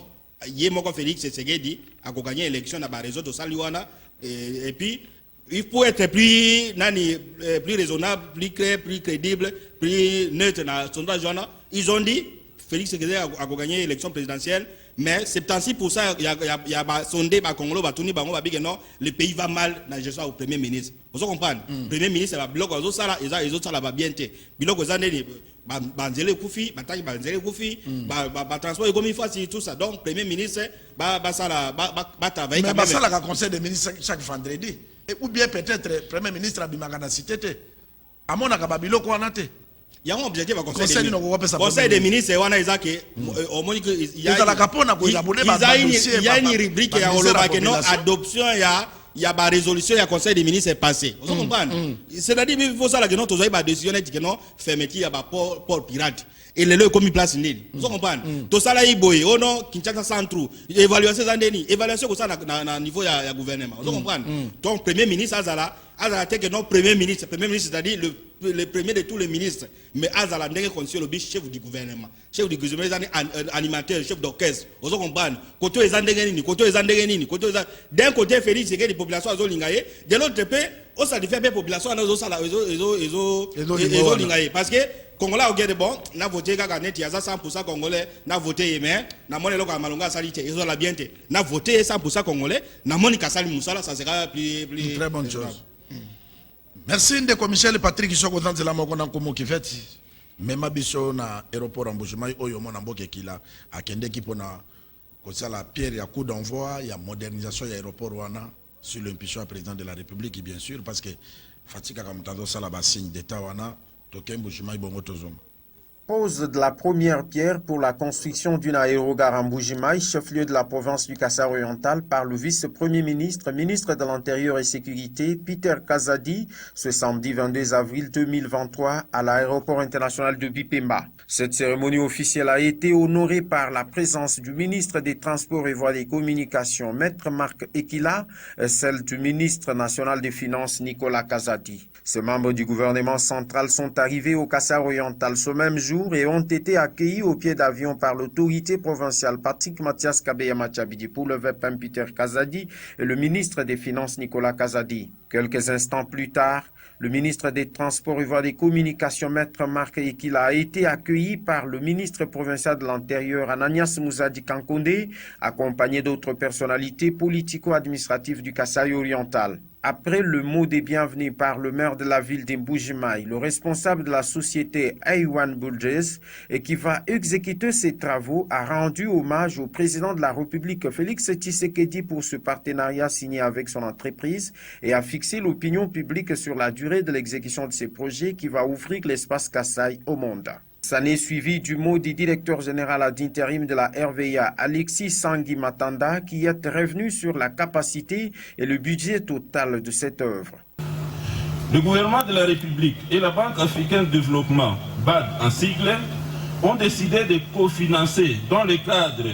Yemoko Félix Tshisekedi a gagné l'élection dans le réseau de Saliwana. Et puis, il faut être plus raisonnable, plus clair, plus crédible, plus neutre dans le sondage. Ils ont dit, Félix Tshisekedi a gagné l'élection présidentielle, mais 76% il y a sondé par Congolo, le pays va mal dans la gestion au Premier ministre. Vous comprenez? Le Premier ministre va bloquer les autres, ça va bien. Bloquer les autres, banzele kufi bataki banzele kufi transport économique facile tout ça. Donc premier ministre travailler mais basala ka conseil des ministres chaque vendredi et ou bien peut-être premier ministre abimaka na cité te amona ka babiloko wana te. Il y a un objectif à conseil des ministres wana izake au moins il y a une rubrique ya olobake non adoption il y a une résolution, il y a un conseil des ministres passé. Vous comprenez? C'est-à-dire qu'il faut ça que nous avons une décision qui non fermeture, il y a un port pirate. Et les lieux comme place nil. Vous comprenez? Tout ça là, il boy. Oh non, Kinshasa centre. Évaluation zandeni. Évaluation comme ça na niveau ya gouvernement. Vous comprenez? Donc premier ministre Azala que non premier ministre c'est-à-dire le premier de tous les ministres. Mais Azala n'est que le chef du gouvernement. Chef du gouvernement, animateur, chef d'orchestre. Vous comprenez? Côté les Andégenini, d'un côté Félix c'est que les populations ont lingaye, de l'autre côté, on ça diffère les populations parce que Congolais au Guédé bon, n'a voté qu'à net, il y a 100% Congolais, n'a voté mais n'a monnaie local malonga salité, ils ont la bienté, n'a voté 100% Congolais, n'a monnaie Kassali Moussala, ça sera plus très bonne chose. Merci ndeko Michel Patrick Isoko dans la mokona komo ki fait même biso na aéroport embouchement oyo mona mboke kila akende ki pona ko sala pierre ya coup d'envoi ya modernisation ya aéroport wana sur l'impulsion du président de la République bien sûr parce que fatika kamutando sala ba signe d'état wana toke embouchement bongo tozonga. Pose de la première pierre pour la construction d'une aérogare en Mbujimaï, chef-lieu de la province du Kassai oriental, par le vice-premier ministre, ministre de l'Intérieur et Sécurité, Peter Kazadi, ce samedi 22 avril 2023 à l'aéroport international de Bipemba. Cette cérémonie officielle a été honorée par la présence du ministre des Transports et Voies des Communications, Maître Marc Ekila, et celle du ministre national des Finances, Nicolas Kazadi. Ces membres du gouvernement central sont arrivés au Kassai oriental ce même jour et ont été accueillis au pied d'avion par l'autorité provinciale Patrick Mathias Kabeyama Tchabidi pour le VPM Peter Kazadi et le ministre des Finances Nicolas Kazadi. Quelques instants plus tard, le ministre des Transports et Voies des Communications, Maître Marc Ekila, a été accueilli par le ministre provincial de l'Intérieur, Ananias Mouzadi Kankonde, accompagné d'autres personnalités politico-administratives du Kassai oriental. Après le mot de bienvenue par le maire de la ville de Mbuji-Mayi, le responsable de la société Aiwan Bulges et qui va exécuter ces travaux a rendu hommage au président de la République Félix Tshisekedi pour ce partenariat signé avec son entreprise et a fixé l'opinion publique sur la durée de l'exécution de ces projets qui va ouvrir l'espace Kasai au monde. Ça n'est suivi du mot du directeur général d'intérim de la RVA, Alexis Sangui Matanda, qui est revenu sur la capacité et le budget total de cette œuvre. Le gouvernement de la République et la Banque africaine de développement, BAD en sigle, ont décidé de cofinancer dans le cadre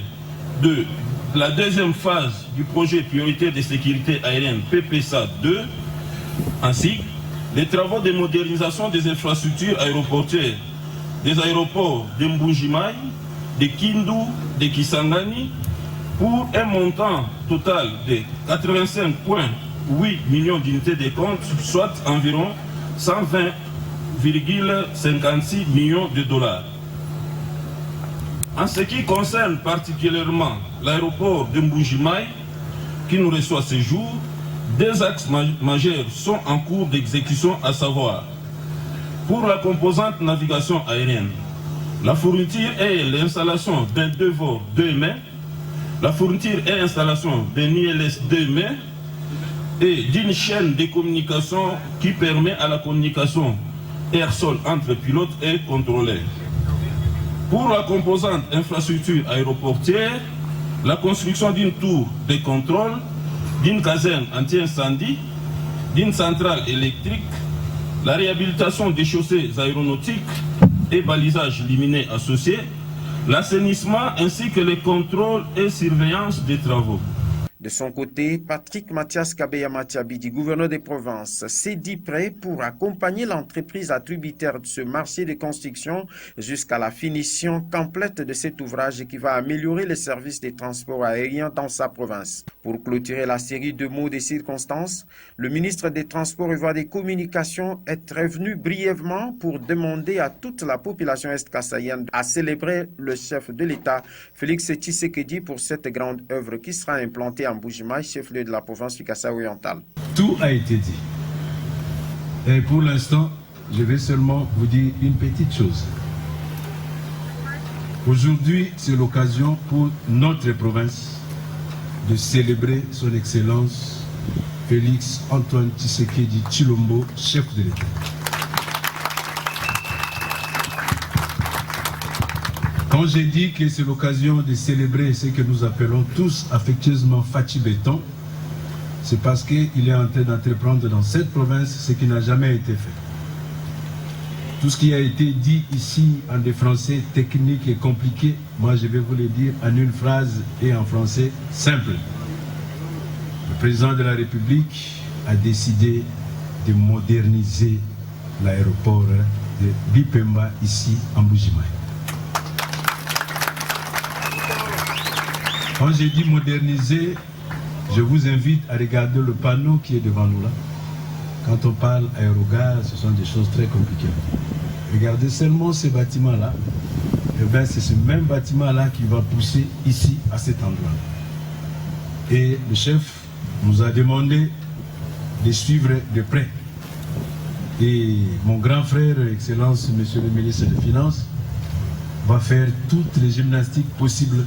de la deuxième phase du projet prioritaire de sécurité aérienne PPSA 2 en sigle, les travaux de modernisation des infrastructures aéroportuaires des aéroports de Mbuji-Mayi, de Kindu, de Kisangani, pour un montant total de 85,8 millions d'unités de compte, soit environ 120,56 millions de dollars. En ce qui concerne particulièrement l'aéroport de Mbuji-Mayi, qui nous reçoit ce jour, deux axes majeurs sont en cours d'exécution, à savoir pour la composante navigation aérienne, la fourniture et l'installation d'un deux vols 2 mai, la fourniture et installation d'un ILS 2 mai et d'une chaîne de communication qui permet à la communication air-sol entre pilotes et contrôleurs. Pour la composante infrastructure aéroportière, la construction d'une tour de contrôle, d'une caserne anti-incendie, d'une centrale électrique, la réhabilitation des chaussées aéronautiques et balisages lumineux associés, l'assainissement ainsi que les contrôles et surveillance des travaux. De son côté, Patrick Mathias Kabeya-Matiabidi, gouverneur des provinces, s'est dit prêt pour accompagner l'entreprise attributaire de ce marché de construction jusqu'à la finition complète de cet ouvrage qui va améliorer les services de transport aérien dans sa province. Pour clôturer la série de mots des circonstances, le ministre des Transports et Voies des Communications est revenu brièvement pour demander à toute la population est-kassaïenne à célébrer le chef de l'État, Félix Tshisekedi, pour cette grande œuvre qui sera implantée à Mbuji-Mayi, chef-lieu de la province du Kasai oriental. Tout a été dit. Et pour l'instant, je vais seulement vous dire une petite chose. Aujourd'hui, c'est l'occasion pour notre province de célébrer son Excellence Félix Antoine Tshisekedi Tshilombo, chef de l'État. Quand j'ai dit que c'est l'occasion de célébrer ce que nous appelons tous affectueusement Fachi Béton, c'est parce qu'il est en train d'entreprendre dans cette province ce qui n'a jamais été fait. Tout ce qui a été dit ici en des français techniques et compliqués, moi je vais vous le dire en une phrase et en français simple. Le président de la République a décidé de moderniser l'aéroport de Bipemba ici en Mbuji-Mayi. Quand j'ai dit moderniser, je vous invite à regarder le panneau qui est devant nous là. Quand on parle aérogare, ce sont des choses très compliquées. Regardez seulement ces bâtiments-là. Et bien c'est ce même bâtiment-là qui va pousser ici, à cet endroit. Et le chef nous a demandé de suivre de près. Et mon grand frère, Excellence, Monsieur le ministre des Finances, va faire toutes les gymnastiques possibles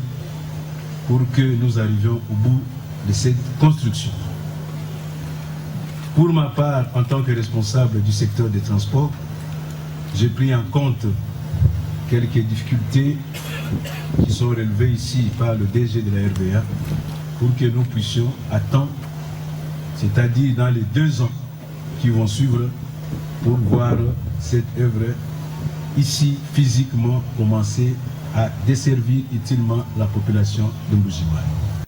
pour que nous arrivions au bout de cette construction. Pour ma part, en tant que responsable du secteur des transports, j'ai pris en compte quelques difficultés qui sont relevées ici par le DG de la RVA pour que nous puissions à temps, c'est-à-dire dans les 2 ans qui vont suivre, pour voir cette œuvre ici physiquement commencer à desservir utilement la population de Mbuji-Mayi.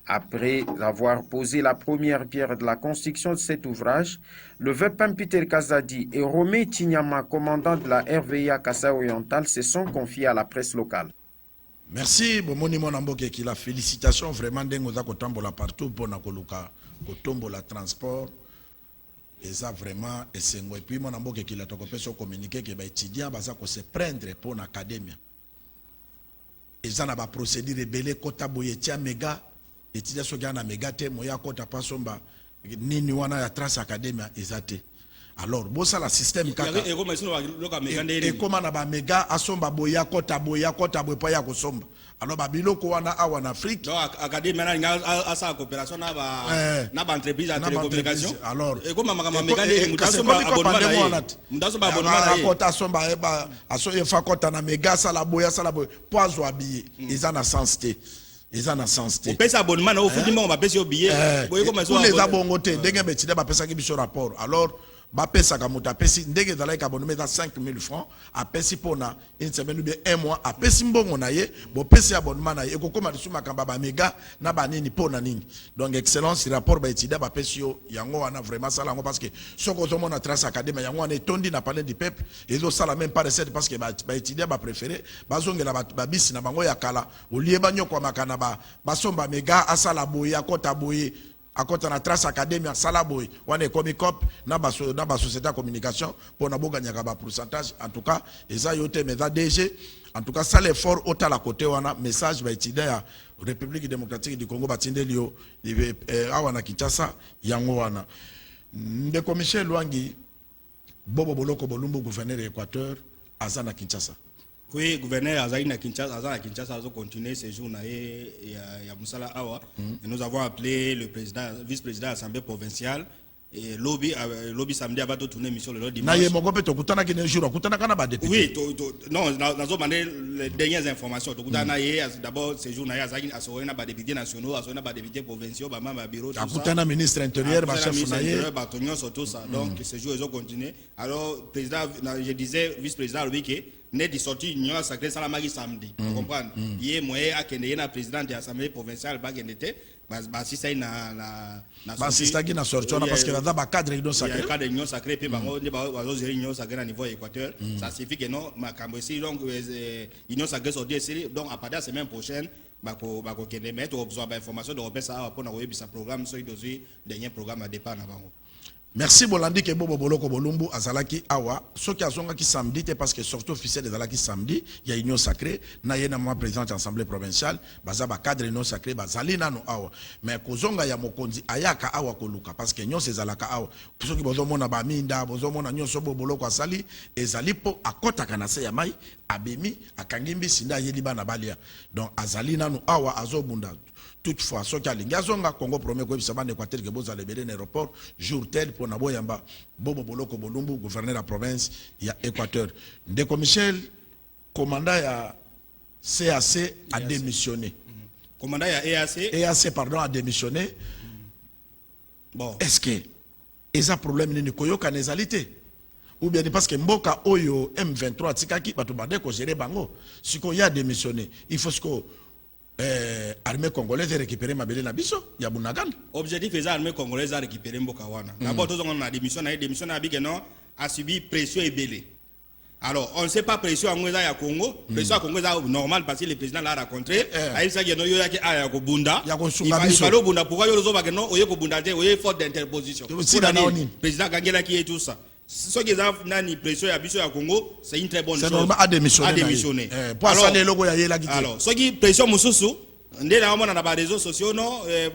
Après avoir posé la première pierre de la construction de cet ouvrage, le VEPAM Peter Kazadi et Romé Chinyama, commandant de la RVA Kasai oriental, se sont confiés à la presse locale. Merci, Bomoni Monamboke, qui la félicitation vraiment d'Engoza Kotambola partout pour Nakoluka, Kotombola transport. Et ça vraiment, et c'est moi. Et puis Monamboke qui l'a communiqué que les étudiants vont se prendre pour l'académie. Et ça n'a pas procédé de belé kota boyetia méga. Étudiants sont gana méga te moya kota pasomba nini wana ya trace academia ezate. Alors bosa la système kaka et comment na ba méga asomba boya kota boya pa ya kosomba. Alors ba biloko wana awa en Afrique donc academia na asa coopération na ba entreprise à télécommunication. Alors et comment makama méga de mutasomba abonnement na kota somba eba aso fa kota na méga sala boya poazo habillé ils en a sens té. Ils en a sens té. On paye abonnement na ofudimo ba pesi obillet. Boye comme ça les abongoté ndenge betide ba pesa ki biso rapport. Alors bapesa kamuta apesi ndenge ezalaki abonnement eza 5000 francs apesi mpona une semaine ou bien un mois apesi mbongo na ye bopesi abonnement na ye ekokoma lisusu makambo bamega na banini mpona nini. Donc excellence rapport baétudia bapesi yo yango wana vraiment sala yango parce que soki ozomona trace académie yango wana etondi na palais du peuple ezosala même pas recette parce que baétudia bapréféré bazongela babisi na bango ya kala olie banyokwamaka na basomba mega asala boye akota boye akota na trace académie sala boy wana ekomi cop na ba société de communication pour na boganyaka ba pourcentage en tout cas eza yote meza DG en tout cas ça l'effort autant la côté wana message ba étudiant ya République démocratique du Congo batindeli yo awana Kinshasa yango wana ndeko Michel Lwangi Bobo Boloko Bolumbu gouverneur Équateur azana Kinshasa. Oui, gouverneur Azaïna Kinshasa, a continué ses jours à Moussala Awa. Et nous avons appelé le président, vice-président de l'Assemblée provinciale. Et lobby samedi a tourné mission le dimanche. Oui, non, nous avons demandé les dernières informations. D'abord, ces jours, a des députés nationaux, des députés provinciaux, des bureaux. Le ministre intérieur, tout ça. Donc, ces jours, ils ont continué. Alors, président, je disais, vice-président, n'est de sortie union sacrée salamagi samedi. Vous comprenez? Hier, moi, à Kenya, président de l'Assemblée provinciale, si ça na sorti parce que là bas cadre union sacrée. Le cadre union sacrée puis bango ne ba gérer union sacrée à niveau Équateur. Ça signifie que non makambo ici donc union sacrée sorti ici donc à partir de la semaine prochaine bako kende mettre besoin d'informations de repère ça pour na oyebisa programme so dossier dernier programme à départ na bango. Merci Bolandi ke Bobo Boloko Bolumbu azalaki awa soki azongaki samedi te parce que sortie officielle ezalaki samedi ya union sacrée na yena moi président de l'Assemblée provinciale baza ba cadre union sacrée bazali nano awa mais kozonga ya mokonzi ayaka awa koluka parce que nyonso ezalaka awa soki bozomona ba minda bozomona nyonso Boloko asali ezali po akotaka na se ya mai abemi akangimbi sinda yeli bana balia donc azali nano awa azobunda. Toutefois, ce qui a l'ingazonga, Congo premier quoi, ça va n'Équateur que vous allez bérer l'aéroport jour tel pour Naboyamba, Bobo Boloko Bolumbu, gouverneur de la province, il y a Équateur. Ndeko Michel, commandant ya CAC a démissionné. Commandant ya EAC. EAC pardon a démissionné. Bon. Est-ce que ils ont problème ni koyoka nezalité? Ou bien parce que Mboka Oyo M23 Tikaki batu bande ko gérer bango. Si ko ya démissionné, il faut que armée congolaise récupérer Mabele Nabiso, ya Bunagana. Objectif est l'armée congolaise à récupérer Mbokawana. D'abord, tout le monde a démissionné a subi pression et belé. Alors, on ne sait pas pression en Congo. Pression en Congo est normal parce que le président l'a rencontré. Il fallait au Bunda. Pourquoi il y a Bunda, il y a faute d'interposition. Le président Kangela qui est tout ça. Ce qui est pression à Congo, c'est une très bonne chose. C'est normal à démissionner. Alors, ce qui est pression Moussoussou, on a des réseaux sociaux, non, le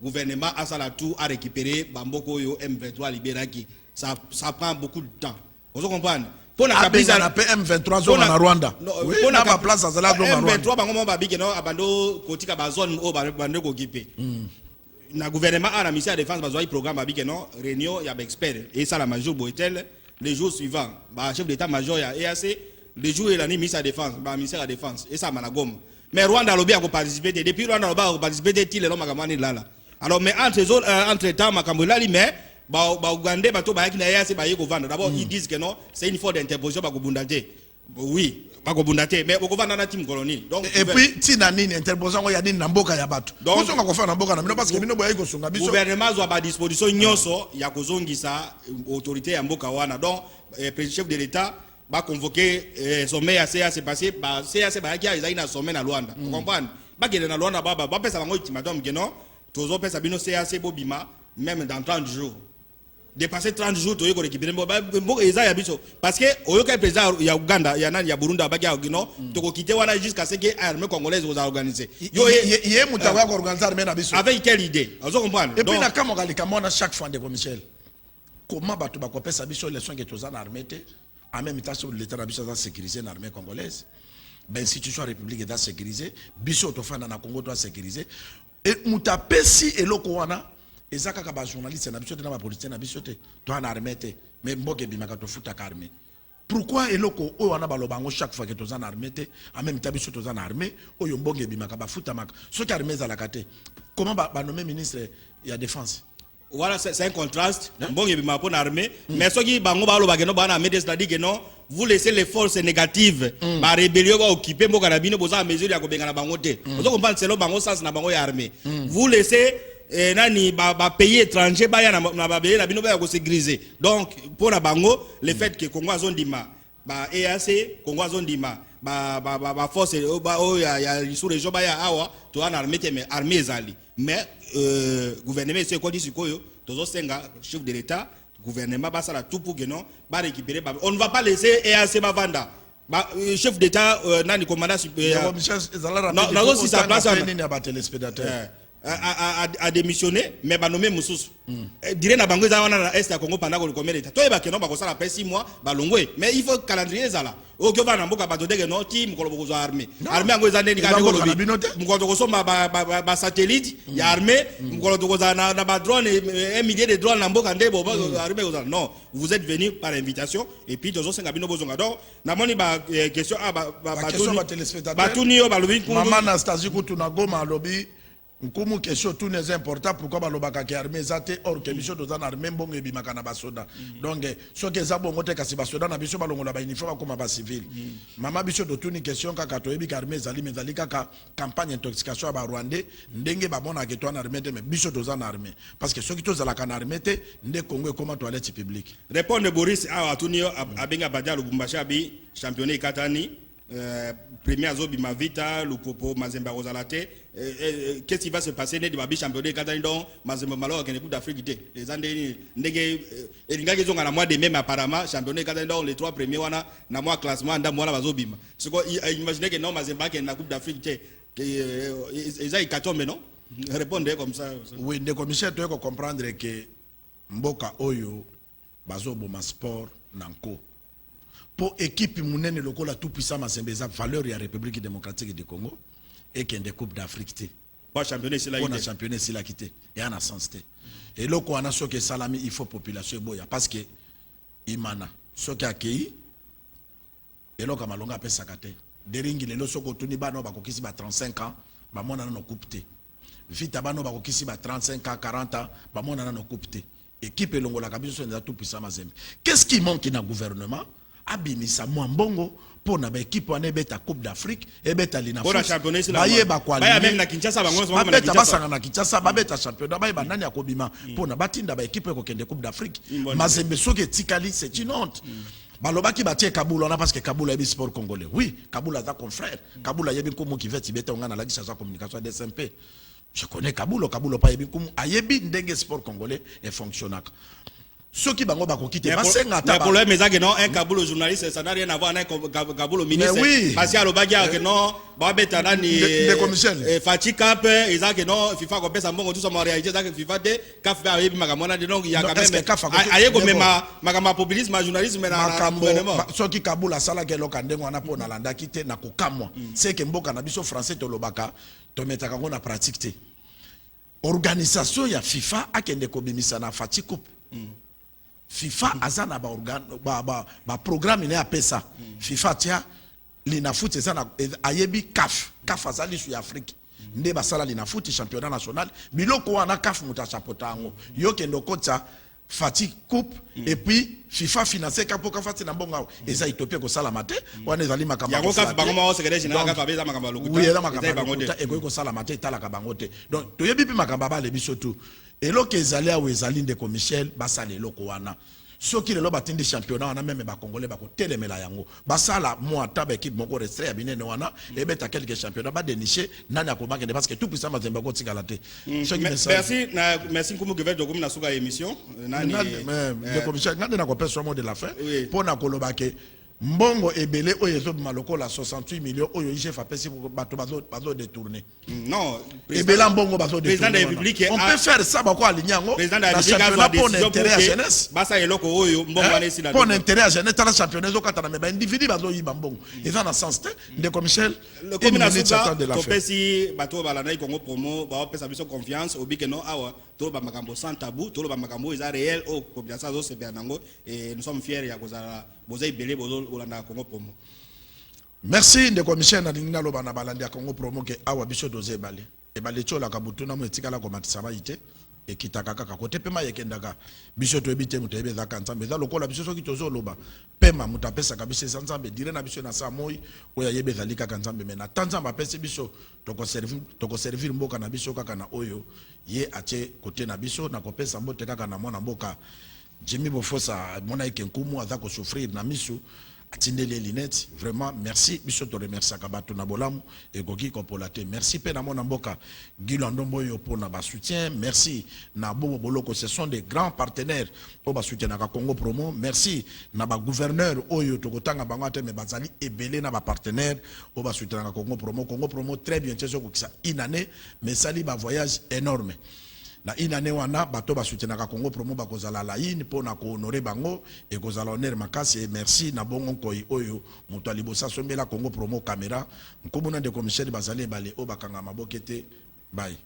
gouvernement a ça tout à récupérer Bamboko M23 Libéraki. Ça prend beaucoup de temps. Vous comprenez? Pour la M23 zone en Rwanda. Oui, on a pas place à la M23 bango babiki no abando kotika bazone o bande ko occupé. Le gouvernement a la mission de défense besoin programme avec non réunion il y a expert et ça la major Boitel les jours suivants bah chef d'état major ya EAC les jours et l'année ministère de défense bah ministère de la défense et ça managom mais Rwanda lobby a participé depuis Rwanda lobby a participé til le makamani là alors mais entre temps makambo là mais bah Ougandais bato ba yakina EAC ba yeko vendre d'abord ils disent que non c'est une faute d'interposition ba ko bundate oui mais au gouvernement team colonie donc et puis tina nini interposition ya nini na mboka ya bato donc on va faire na mboka na bino parce que bino boye ko sunga biso gouvernement zo ba disposition nyonso ya kozongisa autorité ya mboka wana donc chef de l'état va convoquer sommet ya CAC passé ba CAC ba ya izaina sommet na Luanda vous comprenez ba kele na Luanda ba pesa bango ultimatum que non tozo pesa bino CAC bobima même dans 30 jours dépasser 30 jours to yeko récupérer mbo eza ya biso parce que oyoka président ya Uganda ya nani ya Burundi abaki no to ko quitter wana jusqu'à ce que armée congolaise vous a organisé yo yé mutawa ko organiser armée na biso avec quelle idée vous comprenez et puis na kamo galika mona chaque fois de Michel comment bato ba ko pesa biso les soins que tozana armée té en même temps sur l'état na biso za sécuriser l'armée congolaise ben institution république da sécuriser biso to fanda na Congo to sécuriser et mutapesi eloko wana ezaka ka ba journaliste na biso te na ba politicien na biso te to na armée te mais mboke bimaka to futa armée pourquoi eloko o wana balobango chaque fois que tozana armée te en même temps biso tozana armée oyo mboke bimaka ba futa maka so ki armée za la kate comment ba nommer ministre ya défense. Voilà, c'est un contraste. Bon, il y a une armée. Mais ce qui c'est-à-dire que non, vous laissez les forces négatives, la rébellion va occuper vos carabines, vous avez mesure à combien de bangoté. Vous comprenez, c'est le bango sens na bango armée. Vous laissez nani ba pays étranger ba ya na pays la bino ba se griser. Donc pour la bango, le fait que Congo a zone d'ima, ba EAC, Congo a zone d'ima, ba force ya sous région ba ya awa, to en armée mais armée zali. Mais gouvernement c'est quoi dit sur quoi tous senga chef de l'État gouvernement ba sala tout pour que non ba récupérer on ne va pas laisser EAC ba vanda ba chef d'État nani commandant supérieur non si sa place a démissionné mais ba nommé Moussous dire na bango za wana na est ya Congo pendant le combien d'état toi ba que non ba ko sala après 6 mois ba longwe mais il faut calendrier ça là o ko ba na mboka ba to dege no ti mukolo bozo armée armée ngo za ndeni ka ndeko lobi mukolo ko somba ba satellite ya armée mukolo to za na ba drone 1 millier de drones na mboka ndebo armée ko za non vous êtes venu par invitation et puis tozo senga bino bozo ngado na moni ba question ba tout ni ba lobi maman Anastasie Kutuna Goma lobi nkumu question tout n'est important pourquoi balobaka ke armée zate or que biso dozana armée mbongo ebimaka na basoda donc soki eza bongo te kasi basoda na biso balongola ba uniforme comme ba civil mama biso dotuni question kaka to ebika armée zali mezali kaka campagne intoxication ba rwandais ndenge ba mona ke to na armée te mais biso dozana armée parce que soki tozala kana armée te nde Congo comment toilette publique répondre Boris a tunio abenga badia Lubumbashi abi championnat katani premier azo bima vita lupopo mazemba rozalate qu'est-ce qui va se passer né de babi championnat katani donc mazemba malo ke coupe d'Afrique té les andé ndenge elinga ke zonga na mois de même apparemment championnat katani donc les 3 premiers wana na mois classement nda mois bazo bima c'est quoi imaginez que non mazemba ke na coupe d'Afrique té ils ikatombe non répondez comme ça oui de commissaire tu dois comprendre que mboka oyo bazo boma sport nanko pour équipe munene lokola tout puissant masembeza valeur ya République démocratique du Congo et qu'il y a des coupes d'Afrique té pas championnat c'est là on a championnat c'est là qui té et en sens té et loko ana soke salami il faut population boya parce que imana soke akei et loko malonga pesa kate deringi lelo soko tuni bano bakokisi ba 35 ans ba mona na coupe té vita bano bakokisi ba 35 ans 40 ans ba mona na coupe té équipe longola kabiso nda tout puissant mazembe qu'est-ce qui manque dans gouvernement abimisa mwambongo pour na équipe wana beta coupe d'Afrique et beta lina pour la championnat c'est là baya même na Kinshasa bango beta basanga na Kinshasa beta championnat baya nani akobima pour na batinda ba équipe ko kende coupe d'Afrique mazembe soke tikali c'est une honte balobaki batie Kaboul on a parce que Kaboul est sport congolais oui Kaboul a ta confrère Kaboul a yebi komo ki veti beta ngana la gisa communication des SMP je connais Kaboul pas yebi komo ayebi ndenge sport congolais et fonctionnaka ceux qui bango bako quitter mais problème est que non un Kaboul journaliste ça n'a rien à voir avec un Kaboul ministre parce que alobaki que non ba beta nani Fati Cap ils a que non FIFA ko pesa mbongo tout ça en réalité ça que FIFA de CAF va yebi makamona de donc il y a quand même aye ko même makama populisme journalisme na gouvernement ceux qui Kaboul a sala ke lokandengo wana po na landa kite na kokamwa c'est que mboka na biso français to lobaka to metaka ko na pratique te organisation ya FIFA akende ko bimisa na Fati Coupe FIFA azana ba programme ine apesa FIFA tia lina foot ezana ayebi CAF azali sur Afrique nde basala lina foot championnat national biloko wana CAF muta chapotango yoke ndokota Fati Coupe et puis FIFA financé kapo ka fati na mbonga eza Ethiopia ko sala mate wana ezali makamba yango CAF bango ma secrétaire général CAF abeza makamba lokuta oui eza makamba lokuta eko ko sala mate tala ka bangote donc toyebi pi makamba ba le biso tout et lo ke ezali awe ezali ndeko Michel basala eloko wana ceux qui le battent des championnats, on a même les Congolais qui télémela yango. Basala moi table équipe moko restreint bien néwana et bet à quelques championnats pas dénicher nana ko makende parce que tout puissant mazemba ko tikalate. Merci comme que veut comme na suka émission. Nani de commission ngade na ko pesa mot de la fin pour na koloba ke mbongo ebele oyezo maloko la 68 millions oyo IGF apesi pour bato bazo détourner. Non, ebela mbongo bazo président de la République on peut faire ça ba ko aligner président de la République pour l'intérêt à jeunesse. Basa eloko oyo mbongo wana esi na pour l'intérêt à jeunesse dans championnat zo katana me ba individu bazo yiba mbongo. Ils ont un sens de Michel le communauté de la fête. Topesi bato balana Congo promo ba pesa biso confiance obi que non awa to ba makambo sans tabou to ba makambo eza réel au population zo se nango et nous sommes fiers ya kozala bozai belé bozo olanda Congo promo. Merci de commission na linga lo bana balandi ya Congo promo ke awa biso doze balé e balé chola ka butuna mo etikala ko matisa ba ite e kitaka kaka kote pema yekendaka biso to ebite muto ebeza kanzambe za lokola biso soki tozo loba pema muto apesa ka biso sanzambe dire na biso na sa moyi oya yebeza lika kanzambe mena tanzamba pesa biso toko servir mboka na biso kaka na oyo ye ache kote na biso na kopesa mbote kaka na mona mboka Jimmy Bofosa mona ikenkumu aza ko souffrir na misu atindele linette vraiment merci biso to remercie kabatu na bolamu et gogi kopolate merci pe na mona mboka Gilando Mboyo pour na ba soutien merci na Bobo Boloko ce sont des grands partenaires pour ba soutien na Congo promo merci na ba gouverneur oyo to kotanga bango ateme bazali ebele na ba partenaire pour ba soutien na Congo promo très bien tchezo ko kisa inane mais sali ba voyage énorme na inane wana bato ba soutenaka Congo promo ba kozala la ine pona ko honorer bango et kozala honneur makasi et merci na bongo koi oyo muto alibosa sombela Congo promo caméra nkomona de commissaire bazali balé o bakanga mabokete bye